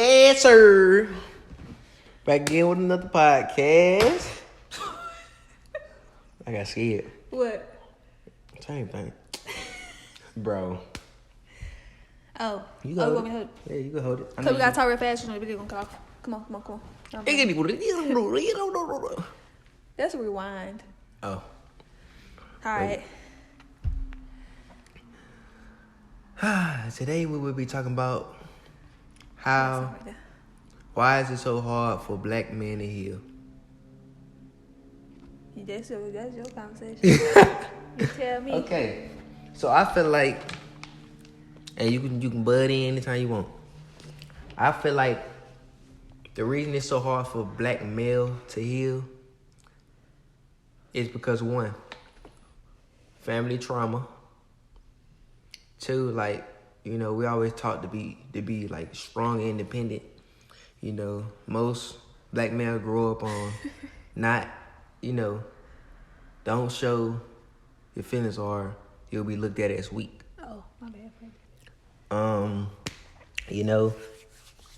Yes, sir. Back again with another podcast. I got scared. What? Same thing. Bro. Oh. You you got want me to hold it? Yeah, you can hold it. Because we got to talk real fast. You know, the video gonna cut off. Come on. That's a rewind. Oh. All right. Today we will be talking about Something like that. why is it so hard for black men to heal? That's your conversation. You tell me. Okay. So I feel like, and you can butt in anytime you want. I feel like the reason it's so hard for black male to heal is because one, family trauma. Two, like, you know, we always taught to be like strong and independent. You know, most black males grow up on not, you know, don't show your feelings or you'll be looked at as weak. Oh, my bad. You know,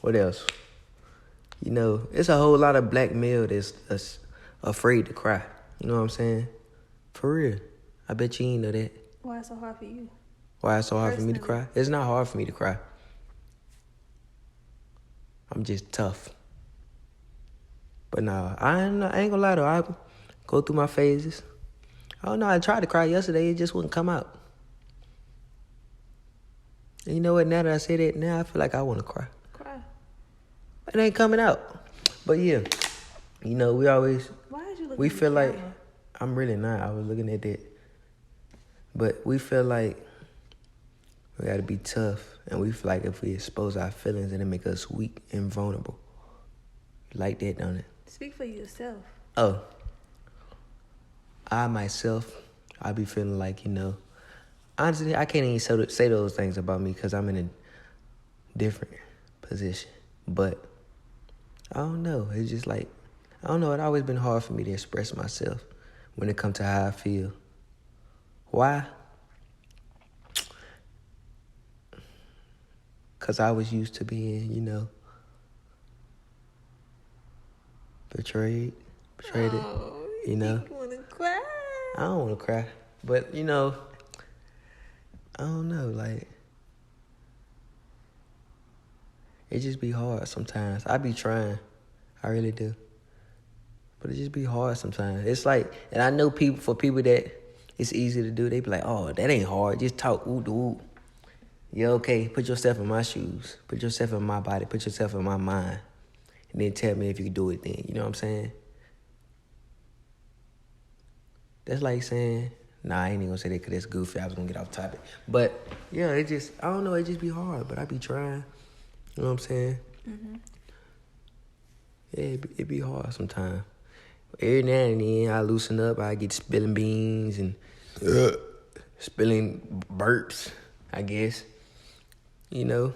what else? You know, it's a whole lot of black male that's afraid to cry. You know what I'm saying? For real. I bet you ain't know that. Why it's so hard for you? Why it's so hard for me to Personally. cry? It's not hard for me to cry. I'm just tough. But nah, I ain't gonna lie though. I go through my phases. I don't know. I tried to cry yesterday. It just wouldn't come out. And you know what? Now that I say that, now I feel like I want to cry. Cry. It ain't coming out. But yeah, you know, Why is you looking we at feel the like, camera? I'm really not. I was looking at that. But we feel like we gotta be tough. And we feel like if we expose our feelings, it'll make us weak and vulnerable. You like that, don't it? Speak for yourself. Oh. I myself, I be feeling like, you know, honestly, I can't even say those things about me because I'm in a different position. But I don't know. It's just like, I don't know. It's always been hard for me to express myself when it comes to how I feel. Why? Because I was used to being, you know, betrayed it, you know. You want to cry? I don't want to cry, but, you know, I don't know, like, it just be hard sometimes. I be trying, I really do, but it just be hard sometimes. It's like, and I know for people that it's easy to do, they be like, oh, that ain't hard, just talk, ooh. Yeah, okay, put yourself in my shoes, put yourself in my body, put yourself in my mind, and then tell me if you can do it then, you know what I'm saying? That's like saying, nah, I ain't even gonna say that because that's goofy. I was gonna get off topic. But, yeah, I don't know, it just be hard, but I be trying. You know what I'm saying? Mm-hmm. Yeah, it be hard sometimes. Every now and then, I loosen up. I get spilling beans and spilling burps, I guess. You know?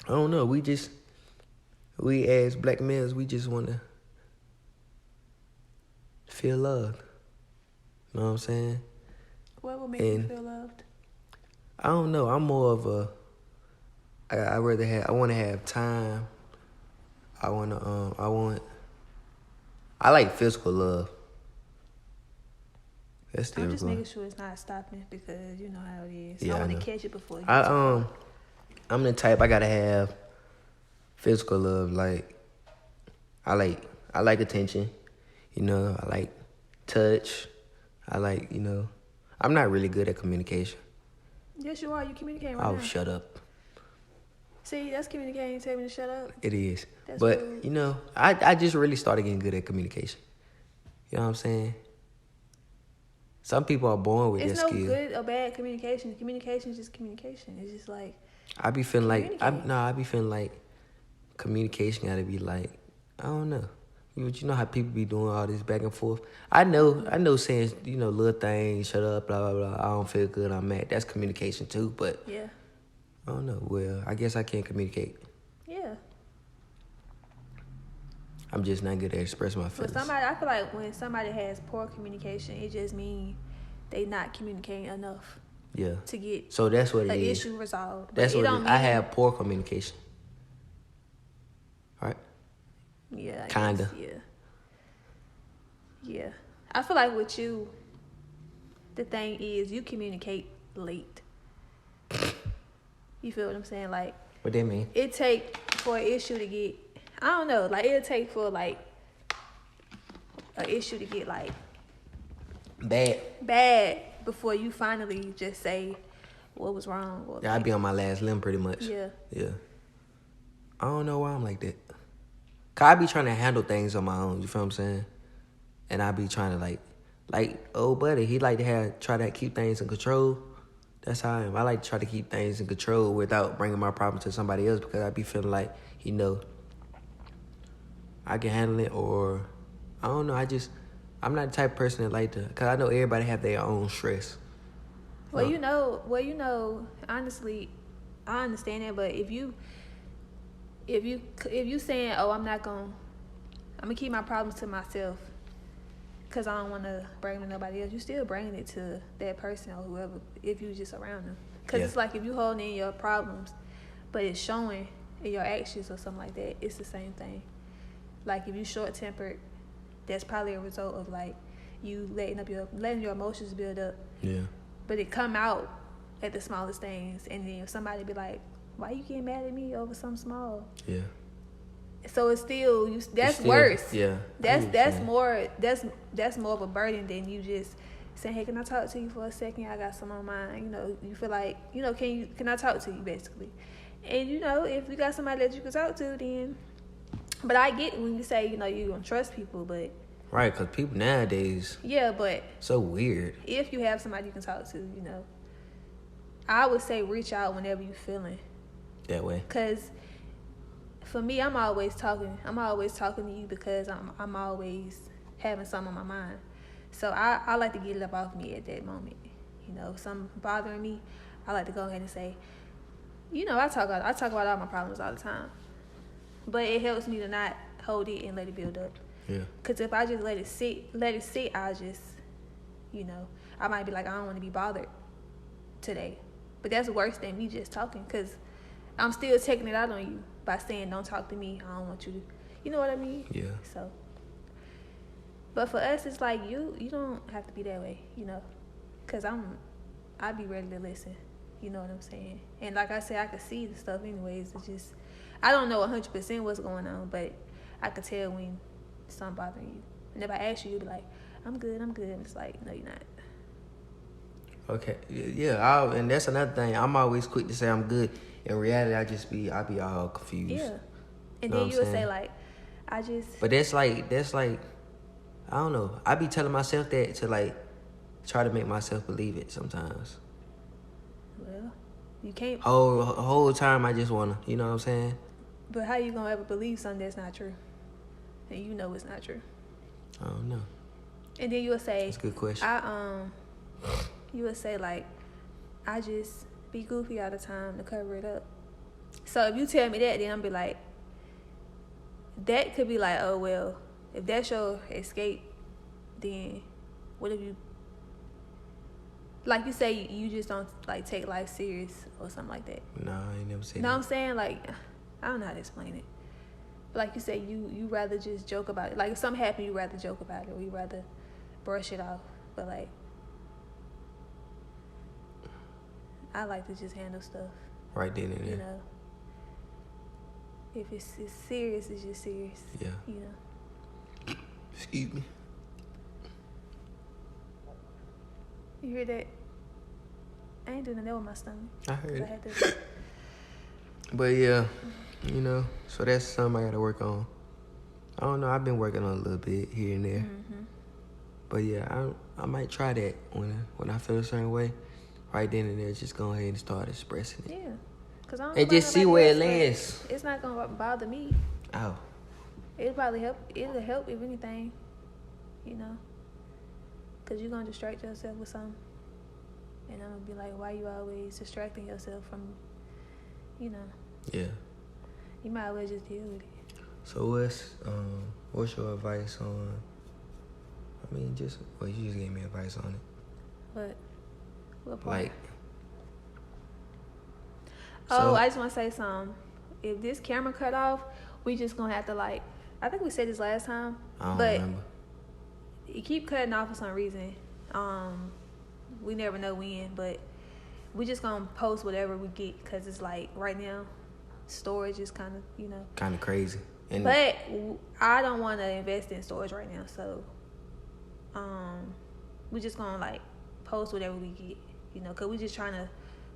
I don't know. We as black males, we just want to feel loved. You know what I'm saying? What would make you feel loved? I don't know. I'm more of a. I want to have time. I like physical love. That's still I'm just going. making sure it's not stopping because you know how it is. Yeah, I want I know. to catch it before it gets too far. I'm the type I gotta have physical love. Like, I like attention. You know, I like touch. I like, you know, I'm not really good at communication. Yes, you are. You communicating right Oh, now. shut up. See, that's communicating. Tell me to shut up. It is. That's but, rude. you know, I just really started getting good at communication. You know what I'm saying? Some people are born with It's that no skill. good or bad communication. Communication is just communication. It's just like I be feeling like, communicate. communication gotta be like, I don't know. You know how people be doing all this back and forth? I know saying, you know, little things, shut up, blah, blah, blah, I don't feel good, I'm mad. That's communication too, but yeah. I don't know. Well, I guess I can't communicate. Yeah. I'm just not good at expressing my But feelings. I feel like when somebody has poor communication, it just means they not communicating enough Yeah. to get So that's what it an is. issue resolved. But That's it what don't it is. I mean- have poor communication. Yeah. Kinda. Yeah. I feel like with you, the thing is you communicate late. You feel what I'm saying? Like, What that mean? it take for an issue to get, I don't know, like it'll take for like an issue to get like bad before you finally just say what was wrong. Or, Yeah, I be on my last limb pretty much. Yeah. I don't know why I'm like that. Cause I be trying to handle things on my own. You feel what I'm saying? And I be trying to like old buddy. He like to try to keep things in control. That's how I am. I like to try to keep things in control without bringing my problem to somebody else because I be feeling like I can handle it, or I don't know. I'm not the type of person that like to, cause I know everybody have their own stress. Well, honestly, I understand that, but if you saying, oh, I'm gonna keep my problems to myself because I don't want to bring them to nobody else, you still bringing it to that person or whoever if you just around them. Because it's like if you holding in your problems, but it's showing in your actions or something like that, it's the same thing. Like if you short-tempered, that's probably a result of like you letting your emotions build up. Yeah. But it come out at the smallest things, and then if somebody be like, "Why you getting mad at me over something small?" Yeah. So it's still that's worse. Yeah. That's more of a burden than you just saying, "Hey, can I talk to you for a second? I got something on mind." You know, you feel like, can I talk to you basically? And if you got somebody that you can talk to, then. But I get when you say you don't trust people, but. Right, because people nowadays. Yeah, but. So weird. If you have somebody you can talk to, I would say reach out whenever you're feeling that way. Because for me, I'm always talking to you because I'm always having something on my mind. So I like to get it up off me at that moment. If something bothering me, I like to go ahead and say, I talk about all my problems all the time. But it helps me to not hold it and let it build up. Yeah. Because if I just let it sit, I'll just, I might be like, I don't want to be bothered today. But that's worse than me just talking, because I'm still taking it out on you by saying, don't talk to me. I don't want you to, you know what I mean? Yeah. So, but for us, it's like you don't have to be that way, because I'd be ready to listen. You know what I'm saying? And like I said, I could see the stuff anyways. It's just, I don't know 100% what's going on, but I could tell when something bothering you. And if I ask you, you'll be like, I'm good. And it's like, no, you're not. Okay. Yeah. And that's another thing. I'm always quick to say I'm good. In reality, I be all confused. Yeah. And then you would say like, But that's like, I don't know. I be telling myself that to like try to make myself believe it sometimes. Well, you can't. Whole time I just wanna, you know what I'm saying? But how you gonna ever believe something that's not true? And you know it's not true. I don't know. And then you would say, that's a good question. You would say like, I just be goofy all the time to cover it up. So if you tell me that, then I'll be like, that could be like, oh well, if that's your escape, then what if you, like you say, you just don't like take life serious or something like that? No, I ain't never said that. No, I'm saying like, I don't know how to explain it. But like you say, you rather just joke about it. Like if something happened, you rather joke about it, or you rather brush it off. But like, I like to just handle stuff right then and there. If it's serious, it's just serious. Yeah. Excuse me. You hear that? I ain't doing that with my stomach. I heard it. I had to... But yeah, so that's something I gotta work on. I don't know, I've been working on a little bit here and there. Mm-hmm. But yeah, I might try that when I feel a certain way. Right then and there, just go ahead and start expressing it. Yeah. Cause I don't and just see where it lands. It's not gonna bother me. Oh. It'll probably help. It'll help if anything. Cause you're gonna distract yourself with something. And I'm gonna be like, why you always distracting yourself from, Yeah. You might as well just deal with it. So what's your advice on, you just gave me advice on it. What part? Like. I just want to say something. If this camera cut off, we just gonna have to I think we said this last time. I don't but remember. You keep cutting off for some reason. We never know when, but we just gonna post whatever we get because it's like right now, storage is kind of kind of crazy. But I don't want to invest in storage right now, so we just gonna like post whatever we get, because we just trying to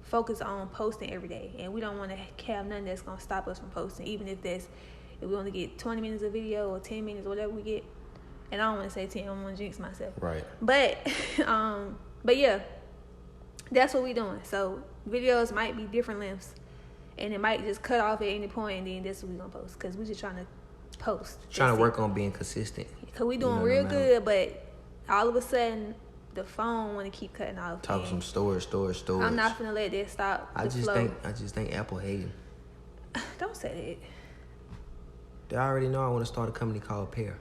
focus on posting every day, and we don't want to have nothing that's gonna stop us from posting, even if we only get 20 minutes of video or 10 minutes, whatever we get. And I don't want to say 10, I don't want to jinx myself. Right. But yeah, that's what we doing. So videos might be different lengths, and it might just cut off at any point, and then that's what we gonna post, because we just trying to post. Trying to work on being consistent. Because we doing real good, but all of a sudden, the phone want to keep cutting off. Talk some storage. I'm not finna let that stop. I just think Apple hating. Don't say that. They already know I want to start a company called Pear.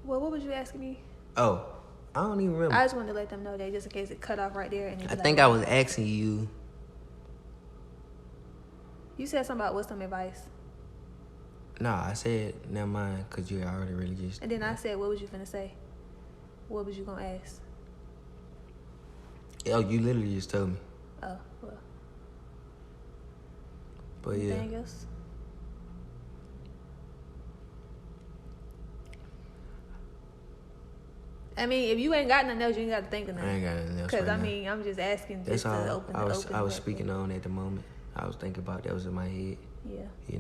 Well, what was you asking me? Oh, I don't even remember. I just wanted to let them know that, just in case it cut off right there. And I think I was asking you. You said something about what's some advice. Nah, I said never mind, because you already really just. And then I said, what was you finna say? What was you gonna ask? Oh, you literally just told me. Oh, well. But anything else? I mean, if you ain't got nothing else, you ain't got to think of nothing. I ain't got nothing else. Because, I'm just asking just to open I was speaking on at the moment. I was thinking about that was in my head. Yeah.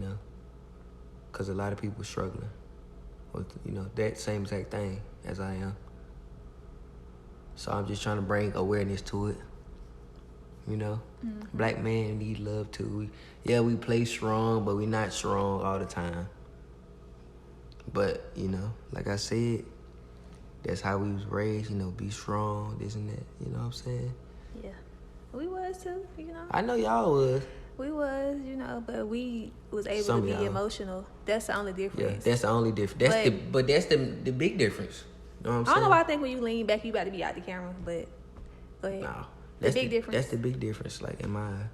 Because a lot of people struggling with, that same exact thing as I am. So I'm just trying to bring awareness to it. Mm-hmm. Black men need love too. We play strong, but we not strong all the time. But, like I said, that's how we was raised, be strong, this and that. You know what I'm saying? Yeah. We was too, I know y'all was. We was, but we was able to be emotional. That's the only difference. Yeah, that's the only difference. But that's the big difference. You know what I'm saying? I don't know why I think when you lean back, you about to be out the camera, but go ahead. No. The big difference. That's the big difference, like, in my eye.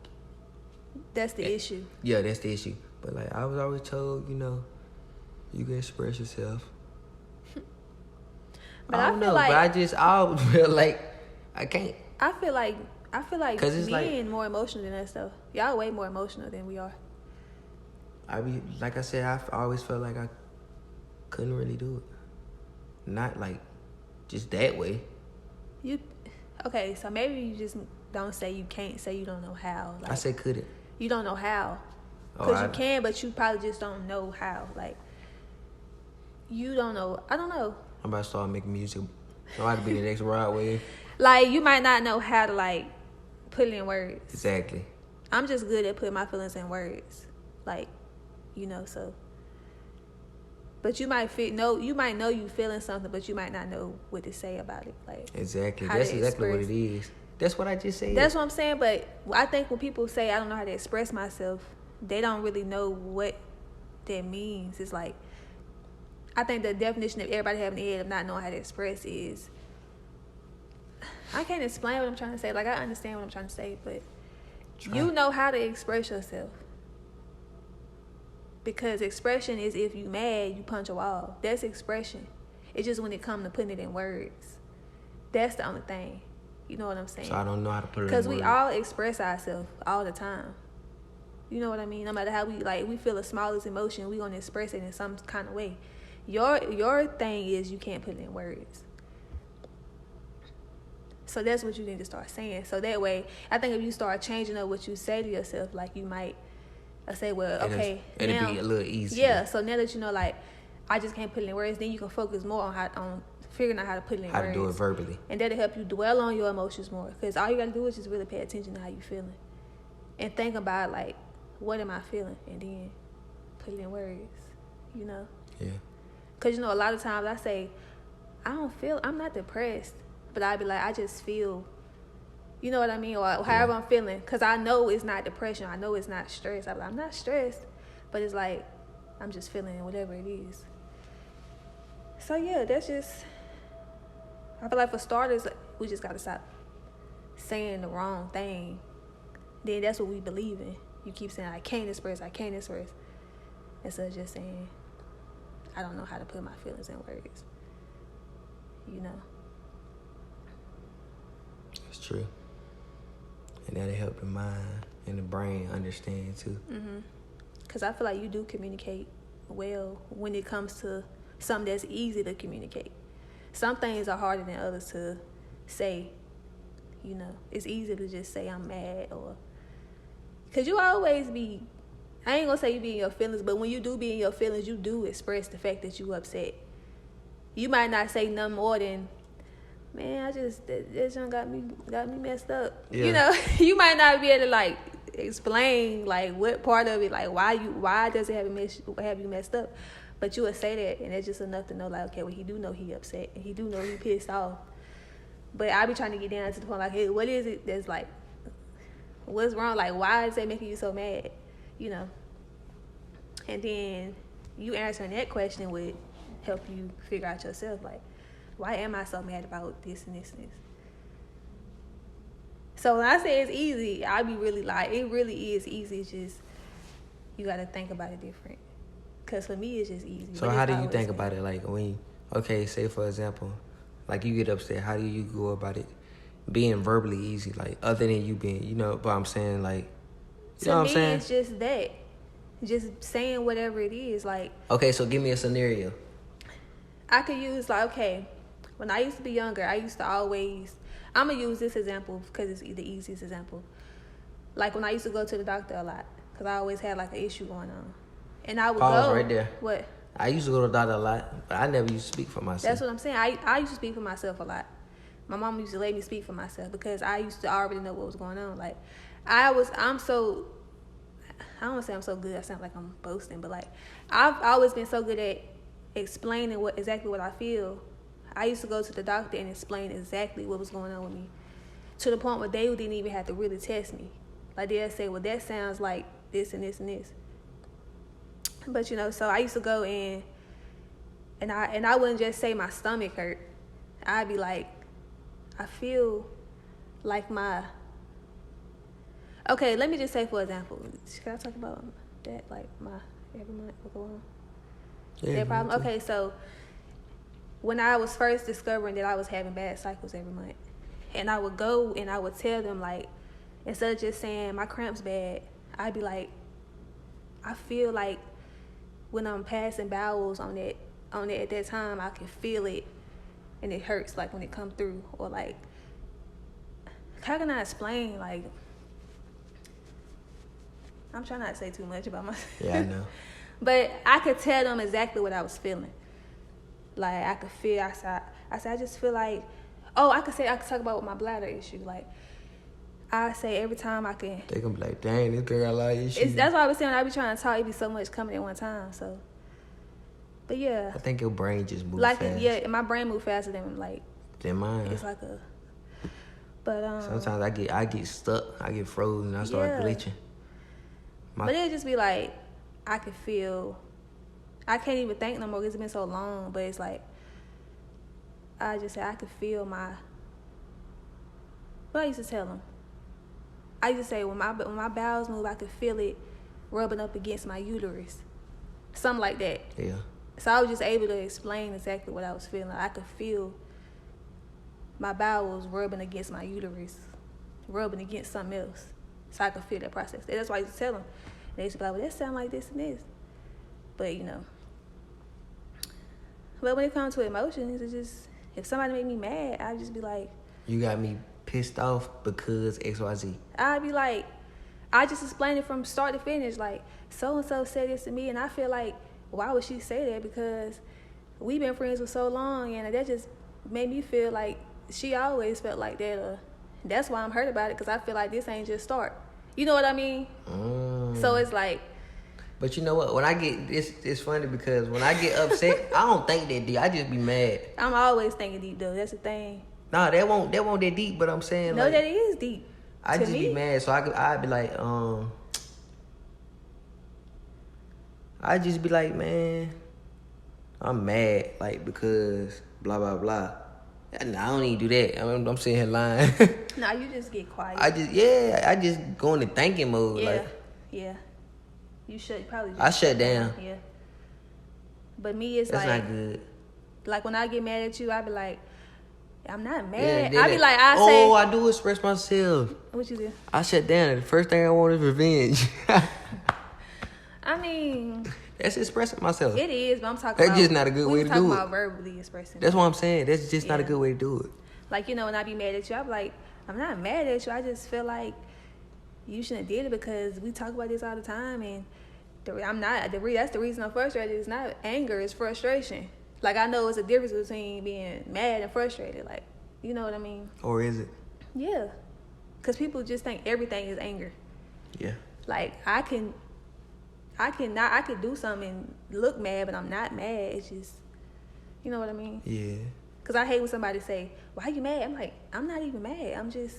That's the issue. Yeah, that's the issue. But, like, I was always told, you can express yourself. But I don't know, but I always feel like I can't. I feel like men like, more emotional than us, though. Y'all way more emotional than we are. Like I said, I always felt like I couldn't really do it. Not like just that way. Okay, so maybe you just don't say you can't, say you don't know how. Like, I said couldn't. You don't know how. Because you can, but you probably just don't know how. Like, you don't know. I don't know. I'm about to start making music. I want to be the next Rod Wave. Like, you might not know how to, like, put it in words. Exactly. I'm just good at putting my feelings in words. Like, so. But you might know you feeling something, but you might not know what to say about it. Like, exactly. That's exactly what it is. That's what I just said. That's what I'm saying. But I think when people say I don't know how to express myself, they don't really know what that means. It's like, I think the definition of everybody having the head of not knowing how to express is, I can't explain what I'm trying to say. Like, I understand what I'm trying to say, but you know how to express yourself. Because expression is, if you mad, you punch a wall. That's expression. It's just when it comes to putting it in words. That's the only thing. You know what I'm saying? So I don't know how to put it in Because words. we all express ourselves all the time. You know what I mean? No matter how we feel the smallest emotion, we gonna express it in some kind of way. Your thing is you can't put it in words. So that's what you need to start saying. So that way, I think if you start changing up what you say to yourself, like, you might say, well, okay, it'll be a little easier. Yeah, so now that you know, like, I just can't put it in words, then you can focus more on figuring out how to put it in words. How to do it verbally. And that'll help you dwell on your emotions more. Because all you got to do is just really pay attention to how you're feeling. And think about, like, what am I feeling? And then put it in words, Yeah. Because, a lot of times I say, I'm not depressed. But I'd be like, I just feel, you know what I mean? Or however I'm feeling. Because I know it's not depression. I know it's not stress. I'm like, I'm not stressed. But it's like, I'm just feeling whatever it is. So, yeah, that's just, I feel like for starters, we just got to stop saying the wrong thing. Then that's what we believe in. You keep saying, I can't express. Instead of just saying, I don't know how to put my feelings in words. You know. It's true. And that'll help the mind and the brain understand too. Because I feel like you do communicate well when it comes to something that's easy to communicate. Some things are harder than others to say. You know, it's easy to just say I'm mad, or because you always be, I ain't gonna say you be in your feelings, but when you do be in your feelings, you do express the fact that you upset. You might not say nothing more than, man, I just, that junk got me messed up. Yeah. You know, you might not be able to like explain like what part of it, like why does it have you messed up, but you would say that, and it's just enough to know like, okay, well, he do know he upset, and he do know he pissed off. But I be trying to get down to the point like, hey, what is it that's like, what's wrong? Like, why is that making you so mad? You know? And then you answering that question would help you figure out yourself, like, why am I so mad about this and this and this? So when I say it's easy, I be really like, it really is easy. It's just, you got to think about it different. Because for me, it's just easy. So how do you think about it? Like, when, okay, say for example, like you get upset, how do you go about it being verbally easy? Like, other than you being, you know, but I'm saying, like, you know what I'm saying? To me, it's just that. Just saying whatever it is. Like, okay, so give me a scenario. I could use, like, okay, when I used to be younger, I used to always, I'm going to use this example because it's the easiest example. Like, when I used to go to the doctor a lot, because I always had, like, an issue going on. And I would Pause right there. What? I used to go to the doctor a lot, but I never used to speak for myself. That's what I'm saying. I used to speak for myself a lot. My mom used to let me speak for myself because I used to already know what was going on. Like, I don't want to say I'm so good. I sound like I'm boasting, but like, I've always been so good at explaining exactly what I feel. I used to go to the doctor and explain exactly what was going on with me, to the point where they didn't even have to really test me. Like, they'll say, well, that sounds like this and this and this. But, you know, so I used to go in, and I wouldn't just say my stomach hurt. I'd be like, I feel like okay, let me just say, for example, can I talk about that, like my every month will go on? Yeah, that problem? Okay, so when I was first discovering that I was having bad cycles every month, and I would go and I would tell them, like, instead of just saying my cramp's bad, I'd be like, I feel like when I'm passing bowels on it at that time, I can feel it, and it hurts, like, when it comes through. Or, like, how can I explain? Like, I'm trying not to say too much about myself. Yeah, I know. But I could tell them exactly what I was feeling. Like, I could feel, I said, I just feel like, I could talk about my bladder issue. Like, I say every time I can. They gonna be like, dang, this girl got a lot of issues. That's why I was saying, I be trying to talk, it be so much coming at one time, so. But yeah. I think your brain just moves like, fast. Yeah, my brain moves faster than, like. Than mine. It's like a. But, sometimes I get stuck, I get frozen, I start glitching. But it'll just be like, I can feel, I can't even think no more because it's been so long, but it's like, I just say I could feel what I used to tell them. I used to say when my bowels move, I could feel it rubbing up against my uterus. Something like that. Yeah. So I was just able to explain exactly what I was feeling. I could feel my bowels rubbing against my uterus, rubbing against something else. So I could feel that process. That's why I used to tell them. They used to be like, well, that sound like this and this. But, you know. But when it comes to emotions, it's just, if somebody make me mad, I'd just be like, you got me pissed off because XYZ. I'd be like, I just explained it from start to finish. Like, so-and-so said this to me, and I feel like, why would she say that? Because we've been friends for so long, and that just made me feel like she always felt like that. Or that's why I'm hurt about it, because I feel like this ain't just start. You know what I mean? So it's like. But you know what? When I get it's funny because when I get upset, I don't think that deep. I just be mad. I'm always thinking deep though. That's the thing. Nah, that won't that deep. But I'm saying no, like, that is deep. I just be mad, so I'd be like, I just be like, man, I'm mad, like, because blah blah blah. And I don't even do that. I'm sitting here lying. Nah, you just get quiet. I just go into thinking mode. Yeah, like, yeah. You should probably. I shut down. Yeah. But me, it's That's like, not good. like when I get mad at you, I be like, I'm not Yeah, mad. I be like, I say, I do express myself. what you do? I shut down, and the first thing I want is revenge. I mean, That's expressing myself. it is, but I'm talking That's about. just not a good way to do talking it. about verbally expressing. That's what I'm saying. That's just not a Yeah. good way to do it. Like, you know, when I be mad at you, I be like, I'm not mad at you. I just feel like you shouldn't have did it because we talk about this all the time, and that's the reason I'm frustrated. It's not anger, it's frustration. Like, I know it's a difference between being mad and frustrated. Like, you know what I mean? Or is it? Yeah. Because people just think everything is anger. Yeah. Like, I could do something and look mad, but I'm not mad. It's just, you know what I mean? Yeah. Because I hate when somebody say, why you mad? I'm like, I'm not even mad. I'm just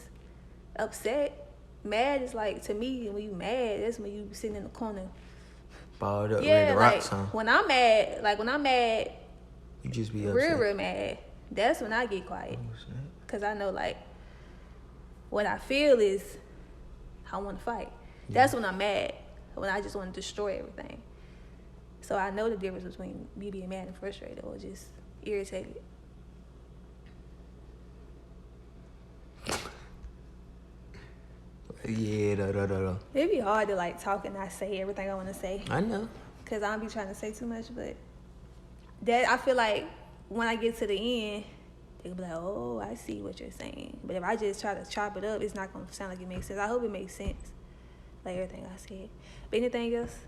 upset. Mad is like, to me, when you mad, that's when you sitting in the corner. Balled up, ready Yeah, to like, rock some. when I'm mad, You just be upset. real mad, that's when I get quiet. Because I know, like, what I feel is I want to fight. Yeah. That's when I'm mad, when I just want to destroy everything. So I know the difference between me being mad and frustrated or just irritated. Yeah, no. It'd be hard to, like, talk and not say everything I want to say. I know. Because I don't be trying to say too much, but that I feel like when I get to the end, they'll be like, oh, I see what you're saying. But if I just try to chop it up, it's not going to sound like it makes sense. I hope it makes sense, like everything I said. But anything else?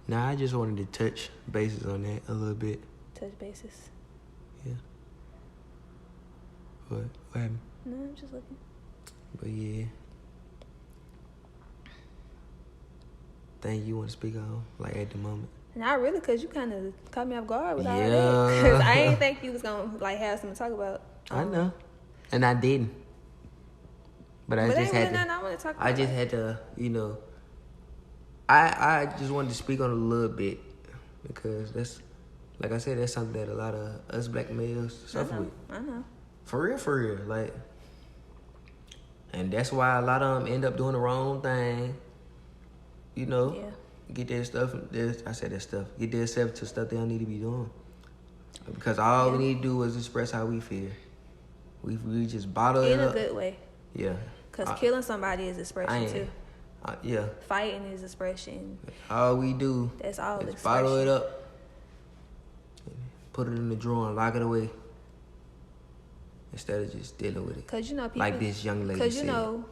Nah, I just wanted to touch bases on that a little bit. Touch bases. Yeah. What happened? No, I'm just looking. But yeah. Thing you want to speak on, like at the moment? Not really, because you kind of caught me off guard with all that. Yeah. Because I didn't think you was going to, like, have something to talk about. I know. And I didn't. But I But just ain't really had nothing to. I want to talk about. I just had to, you know. I just wanted to speak on it a little bit because that's, like I said, that's something that a lot of us black males suffer with. I know. For real, like. And that's why a lot of them end up doing the wrong thing. You know, Yeah. get their stuff. Get themselves to stuff they don't need to be doing. Because all we need to do is express how we feel. We just bottle it In a up. good way. Yeah. Because killing somebody is expression, too. Yeah. Fighting is expression. All we do That's all is expression. bottle it up, put it in the drawer and lock it away. Instead of just dealing with it. Because, you know, people... Like this young lady Because, said. you know,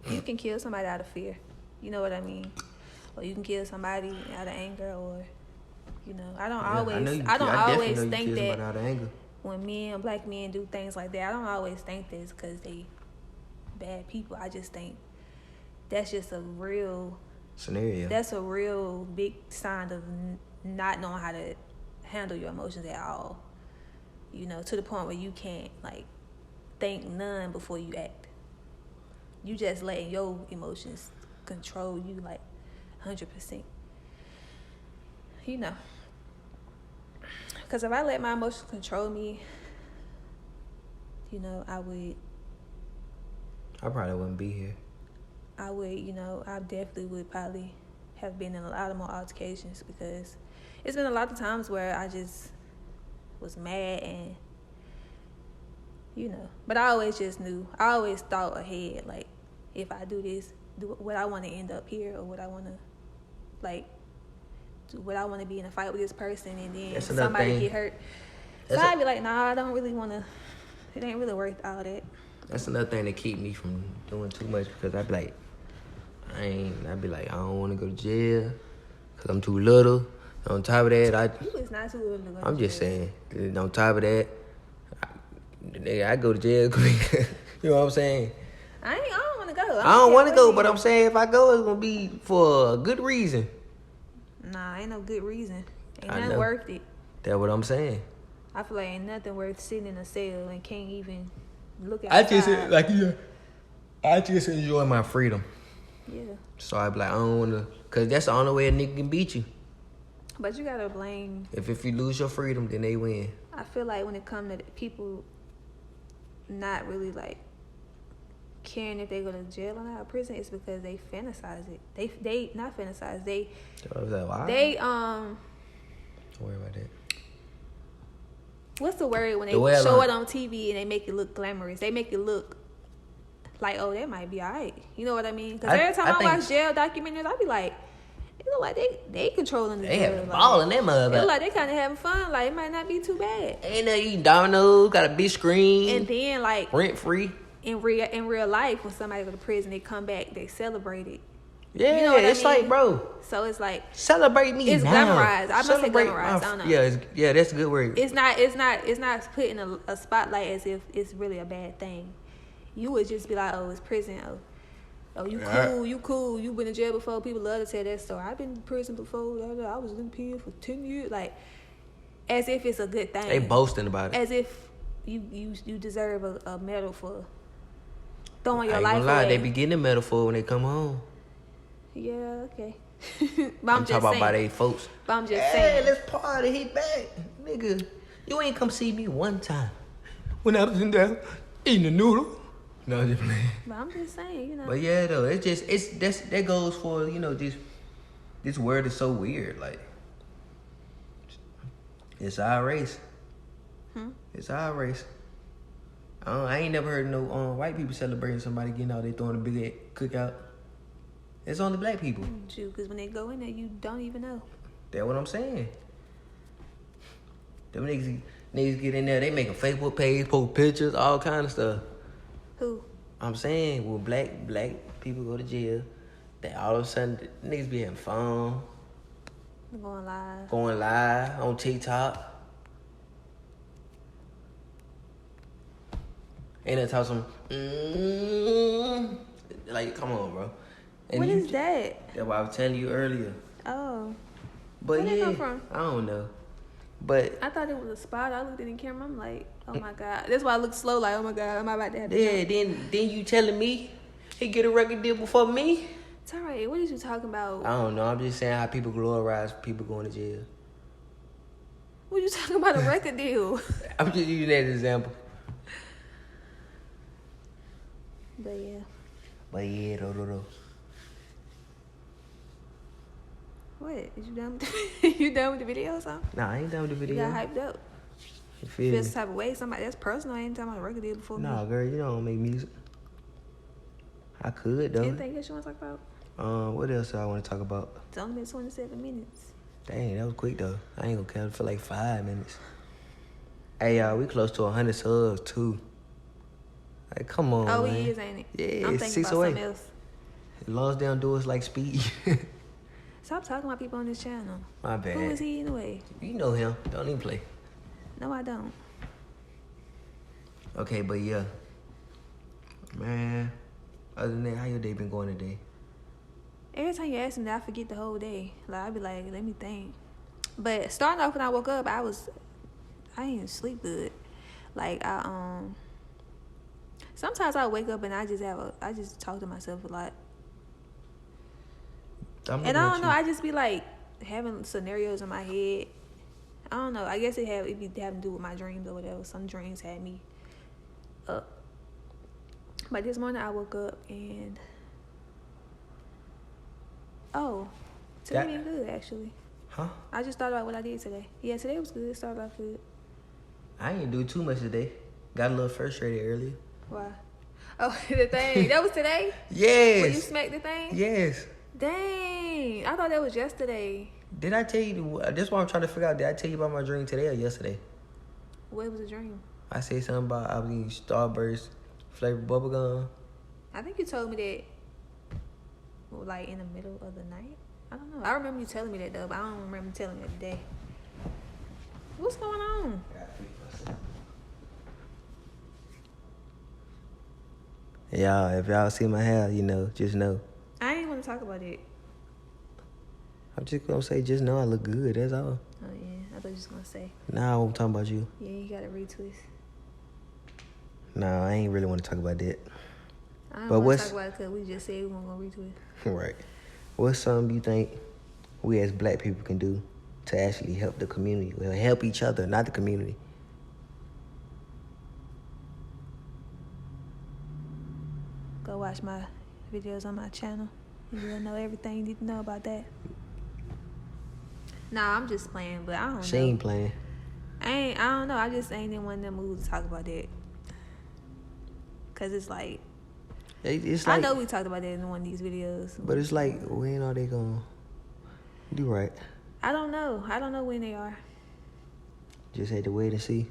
you can kill somebody out of fear. You know what I mean? Or you can kill somebody out of anger or, you know. I don't always think that out of anger. when black men do things like that, I don't always think that it's because they bad people. I just think that's just a real... Scenario. That's a real big sign of not knowing how to handle your emotions at all. You know, to the point where you can't, like, think none before you act. You just letting your emotions control you, like, 100%. You know. Because if I let my emotions control me, you know, I probably wouldn't be here. you know, I definitely would probably have been in a lot of more altercations because it's been a lot of times where I just was mad and, you know, but I always just knew. I always thought ahead, like, if I do this, would I want to end up here or would I want to, like, would I want to be in a fight with this person and then somebody get hurt? So I'd be like, nah, I don't really want to, it ain't really worth all that. That's another thing that keep me from doing too much because I'd be like, I don't want to go to jail because I'm too little. On top of that, You was not too little to go to I'm jail. just saying, on top of that, I go to jail quick. You know what I'm saying? I don't want to go. I don't want to go, but I'm saying if I go, it's going to be for a good reason. Nah, ain't no good reason. Ain't I nothing know. worth it. That's what I'm saying. I feel like ain't nothing worth sitting in a cell and can't even look I outside. just enjoy my freedom. Yeah. So I be like, I don't want to, because that's the only way a nigga can beat you. But you gotta blame. If you lose your freedom, then they win. I feel like when it comes to people not really like caring if they go to jail or not or prison, it's because they fantasize it. They not fantasize. So I was like, why? They Don't worry about that. what's the word when they The way I show learned- it on TV and they make it look glamorous? They make it look like, oh, that might be all right. You know what I mean? Because every time I think- watch jail documentaries, I be like, it look like they controlling the They jail. having a Like, ball in that it mother. look like they kind of having fun. Like, it might not be too bad. Ain't no eating Domino's, got a big screen, And then, like, rent free. in real life, when somebody go to prison, they come back, they celebrate it. Yeah, You know what I it's mean? like, bro, So it's like, celebrate me It's now. glamorized. I must say Celebrate glamorized. my- I don't know. Yeah, that's a good word. it's not put in a spotlight as if it's really a bad thing. You would just be like, oh, it's prison. Oh, you cool, you cool. You been in jail before. People love to tell that story. I've been in prison before. I was in pen for 10 years. Like, as if it's a good thing. They boasting about it. As if you deserve a medal for throwing I your ain't life gonna lie, away. they be getting a metaphor when they come home. Yeah, okay. but I'm I'm talking just about saying. by they folks. But I'm just Hey, saying. let's party. He back, nigga. You ain't come see me one time when I was in there eating a noodle. No, I'm just playing. But I'm just saying, you know. But yeah, though, that goes for, you know, this word is so weird. Like, it's our race. It's our race. I ain't never heard no white people celebrating somebody getting out there throwing a big cookout. It's only black people. Because when they go in there, you don't even know. That's what I'm saying. Them niggas get in there, they make a Facebook page, post pictures, all kind of stuff. Who? I'm saying, when black people go to jail, they all of a sudden, niggas be having fun, Going live. on TikTok. And they talk some, like, come on, bro. And What is that? That's what I was telling you earlier. Oh. But Where yeah, that come from? I don't know. But I thought it was a spot. I looked in the camera. I'm like, oh my God. That's why I look slow. Like, oh my God, am I about to have to yeah, then you telling me he get a record deal before me? It's all right. What is you talking about? I don't know. I'm just saying how people glorize people going to jail. What you talking about, a record deal? I'm just using that as an example. But yeah. though. What? Is you done with the, you done with the video or something? Nah, I ain't done with the You video. got hyped up. You Feel feel me? some type of way. Somebody that's personal. I ain't talking about a record deal before Nah, me. girl, you don't make music. I could, though. Anything else you want to talk about? What else do I want to talk about? It's only been 27 minutes. Dang, that was quick, though. I ain't gonna count it for like 5 minutes. Hey, y'all, we close to 100 subs, too. Like, come on, Oh, man. he is, ain't it? Yeah, I'm it's thinking 6 about away. something else. As long as they don't do us like Speed. Stop talking about people on this channel. My bad. Who is he anyway? You know him. Don't even play. No, I don't. Okay, but yeah. Man, other than that, how your day been going today? Every time you ask me that, I forget the whole day. Like, I be like, let me think. But starting off when I woke up, I didn't sleep good. Like, sometimes I wake up and I just talk to myself a lot. And I don't know, I just be like having scenarios in my head. I don't know. I guess it be having to do with my dreams or whatever. Some dreams had me up. But this morning I woke up and today been good actually. Huh? I just thought about what I did today. Yeah, today was good. It started off good. I ain't do too much today. Got a little frustrated earlier. Why? Oh, the thing. That was today? Yes. When you smacked the thing? Yes. Dang. I thought that was yesterday. Did I tell you? That's why I'm trying to figure out. Did I tell you about my dream today or yesterday? What was a dream? I said something about I was eating Starburst flavored bubblegum. I think you told me that, like, in the middle of the night. I don't know. I remember you telling me that, though, but I don't remember telling you the day. What's going on? Y'all, if y'all see my hair, you know, just know. I ain't want to talk about it. I'm just gonna say, just know I look good. That's all. Oh, yeah. I thought you was going to say. Nah, I'm talking about you. Yeah, you got to retwist. Nah, I ain't really want to talk about that. I don't But want what's- to talk about it because we just said we weren't going to retwist. Right. What's something you think we as black people can do to actually help the community? Well, help each other, not the community. Go watch my videos on my channel. You'll know everything you need to know about that. Nah, I'm just playing, but I don't She know. ain't playing. I don't know. I just ain't in one of them moods to talk about that. Cause it's like, It's like, I know we talked about that in one of these videos. But it's like, when are they gonna do right? I don't know. I don't know when they are. Just had to wait and see.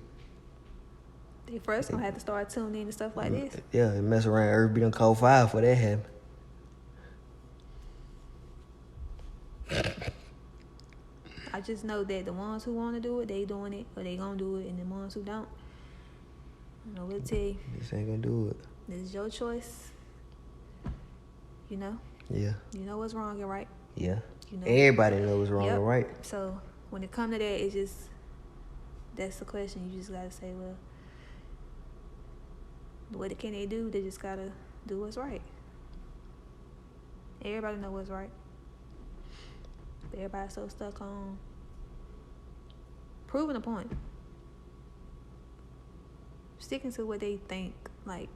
They first gonna have to start tuning in and stuff like this. Yeah, and mess around. Everybody done call 5 for that happen. I just know that the ones who want to do it, they doing it, or they gonna do it, and the ones who don't, I know what to tell you. This ain't gonna do it. This is your choice. You know? Yeah. You know what's wrong and right. Yeah. You know. Everybody knows what's wrong and right. So when it come to that, it's just, that's the question. You just gotta say, well, what can they do? They just gotta do what's right. Everybody know what's right. Everybody's so stuck on proving a point, sticking to what they think. Like,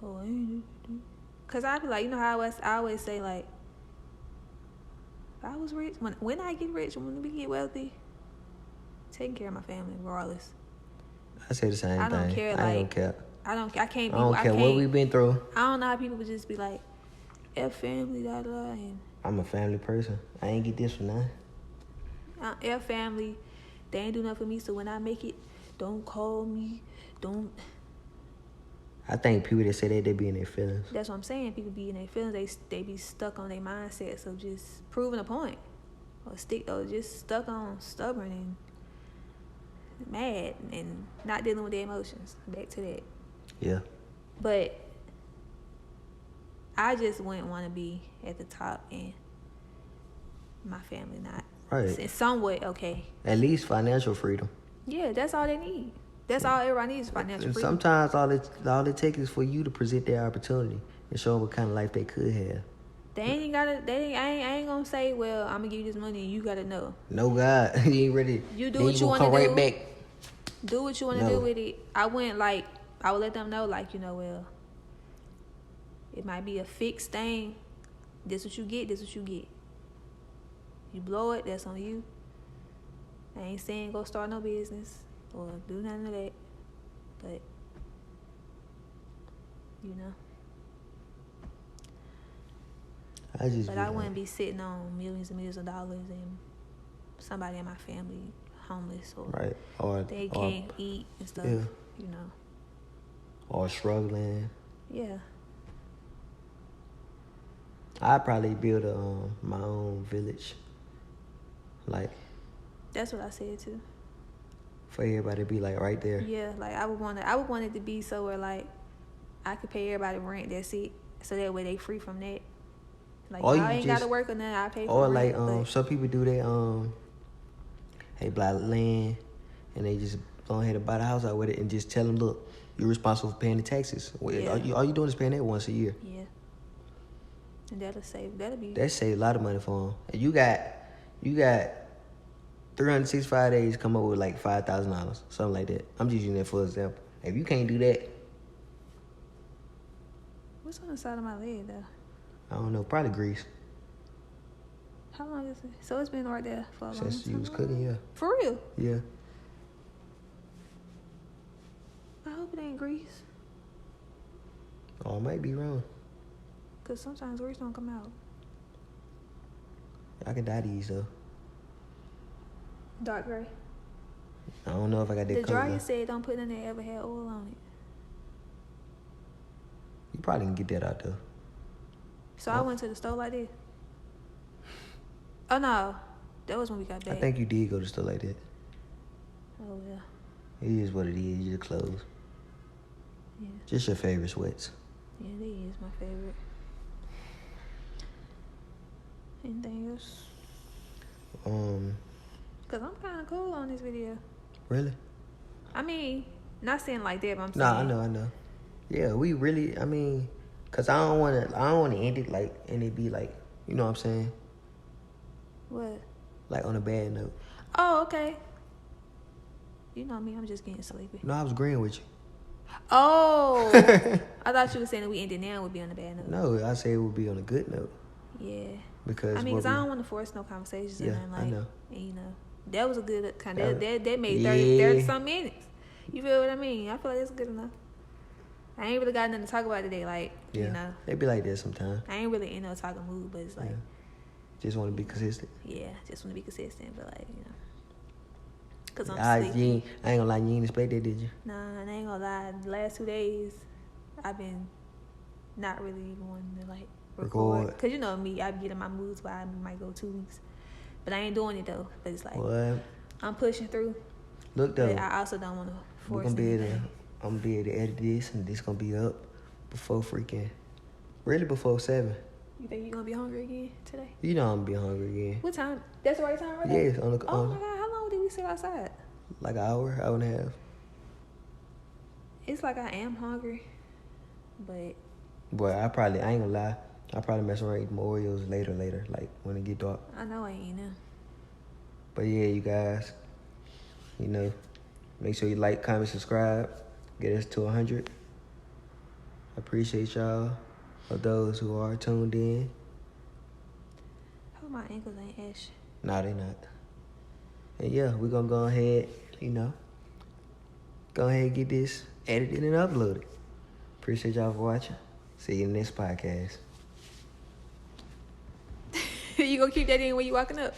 oh, I ain't. Cause I be like, you know how I always say, like, if I was rich, when I get rich, when we get wealthy, taking care of my family regardless. I say the same thing. I don't care. I like, don't care. I can't be. I don't care what we've been through. I don't know how people would just be like, F family, da da. And I'm a family person. I ain't get this for nothing. F family, they ain't do nothing for me. So when I make it, don't call me. Don't. I think people that say that, they be in their feelings. That's what I'm saying. People be in their feelings. They be stuck on their mindsets of just proving a point, or just stuck on stubborn and mad and not dealing with their emotions. Back to that. Yeah. But I just wouldn't want to be at the top and my family not. Right. It's somewhat okay. At least financial freedom. Yeah, that's all they need. That's all everybody needs is financial And freedom. sometimes all it takes is for you to present their opportunity and show them what kind of life they could have. They ain't gotta. I ain't gonna say, well, I'm gonna give you this money and you gotta know. No, God, you ain't ready. You do then what you want to come do. Right back. Do what you want to do with it. I would let them know, like, you know, well, it might be a fixed thing. This what you get. This what you get. You blow it, that's on you. I ain't saying go start no business or do none of that, but you know. I wouldn't be sitting on millions and millions of dollars and somebody in my family homeless or they can't eat and stuff. Yeah. You know. Or struggling. Yeah. I'd probably build my own village. Like. That's what I said too. For everybody to be like right there. Yeah, like I would want it to be somewhere like I could pay everybody rent. That's it. So that way they free from that. Like I ain't gotta work on that. I pay for rent. Or like some people do that. They buy land and they just go ahead and buy the house out with it and just tell them, look, you're responsible for paying the taxes. Yeah. All you doing is paying that once a year. Yeah. And that save a lot of money for them. And you got 365 days come up with like $5,000, something like that. I'm just using that for example. If you can't do that, what's on the side of my leg though? I don't know, probably grease. How long is it? So it's been right there for a long time. Since you was cooking, yeah. For real? Yeah. I hope it ain't grease. Oh, I might be wrong. Cause sometimes grease don't come out. I can dye these though. Dark gray. I don't know if I got that the color. The dryer said don't put in there ever had oil on it. You probably can get that out though. So I went to the store like this. Oh no, that was when we got back. I think you did go to the store like that. Oh yeah. It is what it is. Your clothes. Yeah. Just your favorite sweats. Yeah, they is my favorite. Anything else? Cause I'm kind of cool on this video. Really? I mean, not saying like that, but I'm saying. Nah, I know. Yeah, we really. I mean, cause I don't want to end it like, and it be like, you know what I'm saying? What? Like on a bad note. Oh, okay. You know me, I'm just getting sleepy. No, I was agreeing with you. Oh, I thought you were saying that we ended now would be on a bad note. No, I say it would be on a good note. Yeah. Because I mean, cause I don't want to force no conversations. Yeah, and like, I know. And, you know. That was a good kind of that made Yeah. 30 some minutes. You feel what I mean? I feel like that's good enough. I ain't really got nothing to talk about today, like Yeah. you know. They be like that sometimes. I ain't really in no talking mood, but it's like Just want to be consistent. yeah, just want to be consistent, but like you know, cause I'm I sleepy. ain't gonna lie, you ain't expect that, did you? Nah, and I ain't gonna lie. The last 2 days, I've been not really even wanting to like record. Cause you know me, I get in my moods where I might go 2 weeks, but I ain't doing it though. But it's like What? I'm pushing through. Look though, But I also don't want to force I'm anything. gonna be able to edit this, and this gonna be up before before 7. You think you're gonna be hungry again today? You know I'm gonna be hungry again. What time? That's the right time, right? Yes, Oh my god, how long did we sit outside? like an hour and a half. It's like I am hungry, but Boy, I ain't gonna lie. I probably mess around and eat more Oreos later, like when it get dark. I know I ain't eating them. But yeah, you guys, you know, make sure you like, comment, subscribe. Get us to 100. I appreciate y'all, for those who are tuned in. Hope my ankles ain't ash. Nah, they not. And yeah, we're gonna go ahead, go ahead and get this edited and uploaded. Appreciate y'all for watching. See you in the next podcast. You gonna keep that in when you walking up?